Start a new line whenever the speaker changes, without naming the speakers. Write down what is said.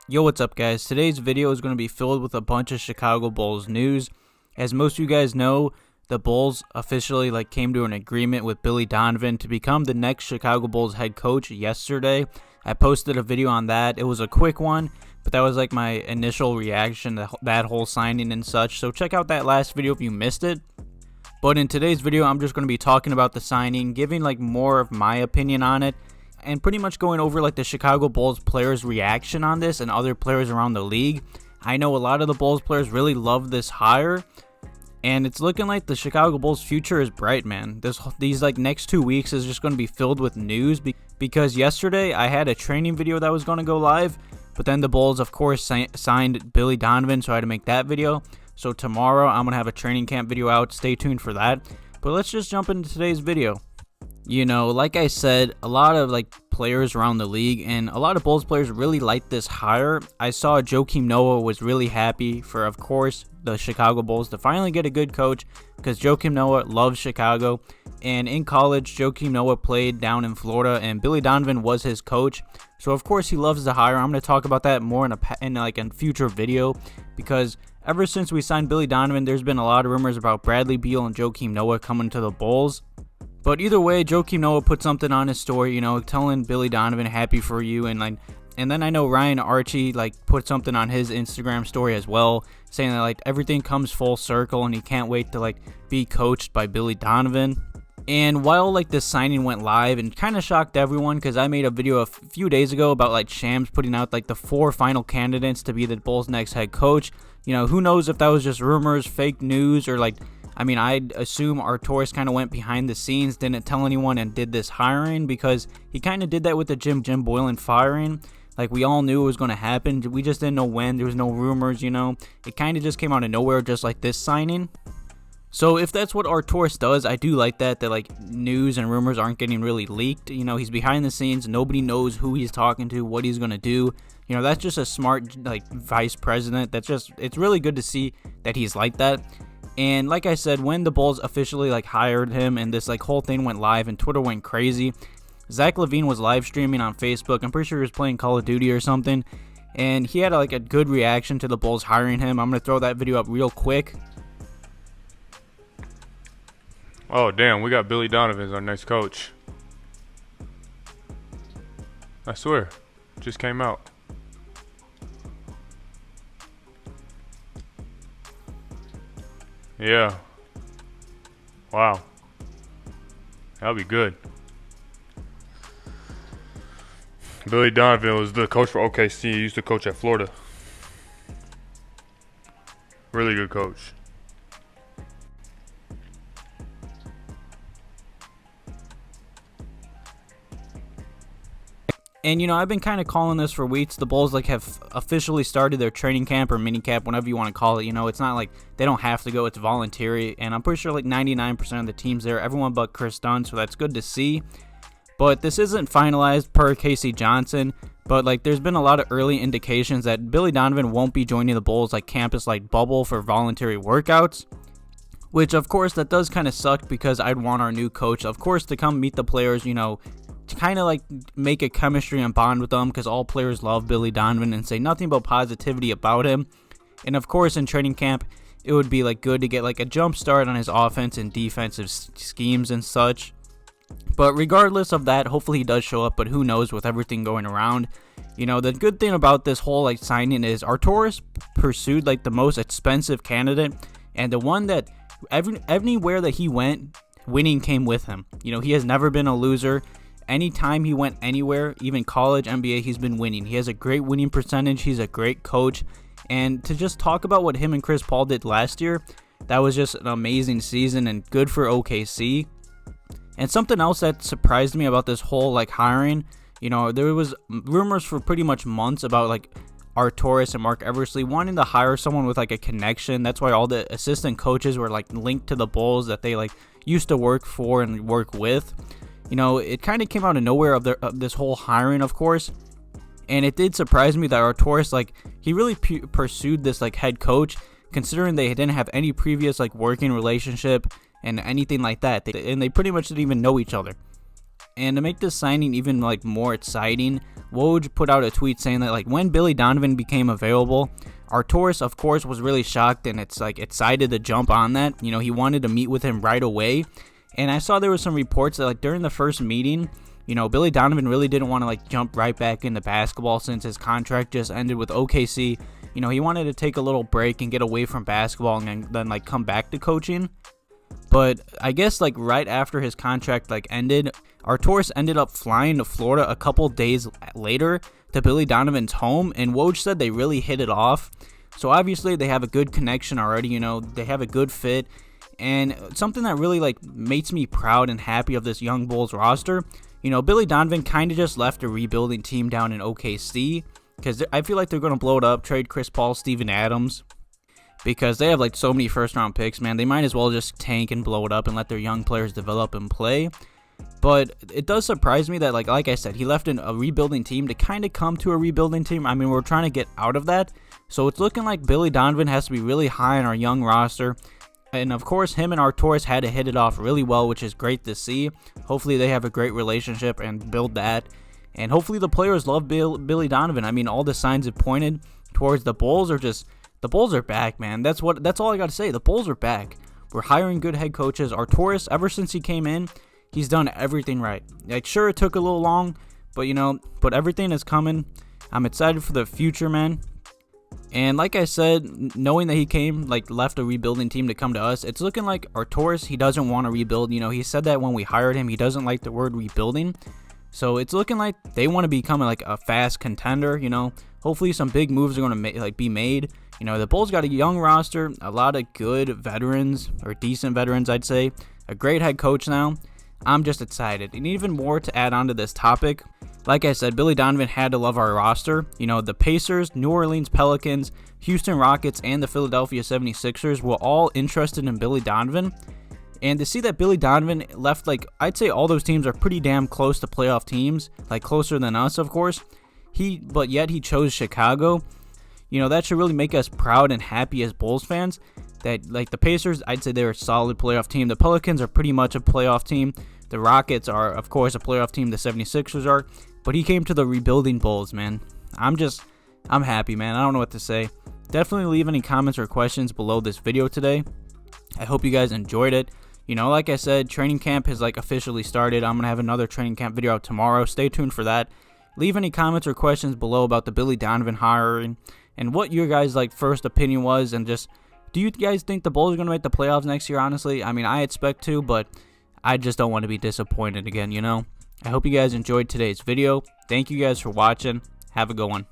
Yo, what's up guys? Today's video is going to be filled with a bunch of Chicago Bulls news. As most of you guys know, the Bulls officially came to an agreement with Billy Donovan to become the next Chicago Bulls head coach yesterday. I posted a video on that. It was a quick one, but that was my initial reaction to that whole signing and such. So check out that last video if you missed it. But in today's video, I'm just going to be talking about the signing, giving more of my opinion on it, and pretty much going over the Chicago Bulls players' reaction on this and other players around the league. I know a lot of the Bulls players really love this hire, and it's looking like the Chicago Bulls' future is bright, man. These next 2 weeks is just going to be filled with news because yesterday I had a training video that was going to go live, but then the Bulls, of course, signed Billy Donovan, so I had to make that video. So tomorrow I'm going to have a training camp video out. Stay tuned for that. But let's just jump into today's video. You know, like I said, a lot of players around the league and a lot of Bulls players really like this hire. I saw Joakim Noah was really happy for, of course, the Chicago Bulls to finally get a good coach, because Joakim Noah loves Chicago. And in college, Joakim Noah played down in Florida and Billy Donovan was his coach. So of course he loves the hire. I'm going to talk about that more in a future video, because ever since we signed Billy Donovan, there's been a lot of rumors about Bradley Beal and Joakim Noah coming to the Bulls. But either way, Joakim Noah put something on his story, telling Billy Donovan happy for you, and then I know Ryan Archie put something on his Instagram story as well, saying that everything comes full circle and he can't wait to be coached by Billy Donovan. And while this signing went live and kind of shocked everyone, because I made a video a few days ago about Shams putting out the 4 final candidates to be the Bulls' next head coach. Who knows if that was just rumors, fake news, or I'd assume Arturas kind of went behind the scenes, didn't tell anyone, and did this hiring, because he kind of did that with the Jim Boylen firing. We all knew it was going to happen. We just didn't know when. There was no rumors, It kind of just came out of nowhere, just like this signing. So if that's what Arturas does, I do like that news and rumors aren't getting really leaked. He's behind the scenes. Nobody knows who he's talking to, what he's going to do. That's just a smart vice president. It's really good to see that he's like that. And like I said, when the Bulls officially hired him and this whole thing went live and Twitter went crazy, Zach LaVine was live streaming on Facebook. I'm pretty sure he was playing Call of Duty or something, and he had a good reaction to the Bulls hiring him. I'm gonna throw that video up real quick.
Oh damn, we got Billy Donovan as our next coach. I swear, just came out. Yeah. Wow. That'll be good. Billy Donovan was the coach for OKC. He used to coach at Florida. Really good coach.
And I've been kind of calling this for weeks. The Bulls have officially started their training camp or mini camp, whatever you want to call it. It's not they don't have to go, it's voluntary. And I'm pretty sure 99% of the teams there, everyone but Kris Dunn, so that's good to see. But this isn't finalized per Casey Johnson, but there's been a lot of early indications that Billy Donovan won't be joining the Bulls campus bubble for voluntary workouts. Which of course that does kind of suck, because I'd want our new coach, of course, to come meet the players, to kind of make a chemistry and bond with them, because all players love Billy Donovan and say nothing but positivity about him. And of course in training camp it would be good to get a jump start on his offense and defensive schemes and such. But regardless of that, hopefully he does show up, but who knows with everything going around. The good thing about this whole signing is Arturas pursued the most expensive candidate, and the one that everywhere that he went, winning came with him. He has never been a loser. Anytime he went anywhere, even college, NBA, he's been winning. He has a great winning percentage. He's a great coach. And to just talk about what him and Chris Paul did last year, that was just an amazing season and good for OKC. And something else that surprised me about this whole hiring, there was rumors for pretty much months about Arturas and Mark Eversley wanting to hire someone with a connection. That's why all the assistant coaches were linked to the Bulls that they used to work for and work with. It kind of came out of nowhere of this whole hiring, of course. And it did surprise me that Arturis, like, he really pursued this, like, head coach, considering they didn't have any previous, like, working relationship and anything like that. And they pretty much didn't even know each other. And to make this signing even, like, more exciting, Woj put out a tweet saying that, like, when Billy Donovan became available, Arturis, of course, was really shocked and it's, like, excited to jump on that. You know, he wanted to meet with him right away. And I saw there was some reports that, like, during the first meeting, you know, Billy Donovan really didn't want to, like, jump right back into basketball since his contract just ended with OKC. You know, he wanted to take a little break and get away from basketball and then, like, come back to coaching. But I guess, like, right after his contract, like, ended, Arturis ended up flying to Florida a couple days later to Billy Donovan's home, and Woj said they really hit it off. So obviously they have a good connection already, you know, they have a good fit. And something that really, like, makes me proud and happy of this young Bulls roster, you know, Billy Donovan kind of just left a rebuilding team down in OKC because I feel like they're going to blow it up, trade Chris Paul, Steven Adams, because they have, like, so many first-round picks, man. They might as well just tank and blow it up and let their young players develop and play. But it does surprise me that, like I said, he left a rebuilding team to kind of come to a rebuilding team. I mean, we're trying to get out of that. So it's looking like Billy Donovan has to be really high on our young roster. And, of course, him and Arturis had to hit it off really well, which is great to see. Hopefully they have a great relationship and build that. And hopefully the players love Billy Donovan. I mean, all the signs have pointed towards the Bulls are back, man. That's all I got to say. The Bulls are back. We're hiring good head coaches. Arturis, ever since he came in, he's done everything right. Like, sure, it took a little long, but, you know, everything is coming. I'm excited for the future, man. And like I said, knowing that he left a rebuilding team to come to us, it's looking like Arturis, he doesn't want to rebuild. You know, he said that when we hired him, he doesn't like the word rebuilding. So it's looking like they want to become like a fast contender, you know. Hopefully some big moves are going to be made. You know, the Bulls got a young roster, a lot of good veterans, or decent veterans, I'd say. A great head coach now. I'm just excited. And even more to add on to this topic, like I said, Billy Donovan had to love our roster. You know, the Pacers, New Orleans Pelicans, Houston Rockets, and the Philadelphia 76ers were all interested in Billy Donovan. And to see that Billy Donovan left, like, I'd say all those teams are pretty damn close to playoff teams, like closer than us, of course. But yet he chose Chicago. You know, that should really make us proud and happy as Bulls fans. That, like, the Pacers, I'd say they're a solid playoff team. The Pelicans are pretty much a playoff team. The Rockets are, of course, a playoff team. The 76ers are. But he came to the rebuilding Bulls, man. I'm happy, man. I don't know what to say. Definitely leave any comments or questions below this video today. I hope you guys enjoyed it. You know, like I said, training camp has, like, officially started. I'm going to have another training camp video out tomorrow. Stay tuned for that. Leave any comments or questions below about the Billy Donovan hiring and what your guys' like first opinion was, and just, do you guys think the Bulls are going to make the playoffs next year, honestly? I mean, I expect to, but I just don't want to be disappointed again, you know? I hope you guys enjoyed today's video. Thank you guys for watching. Have a good one.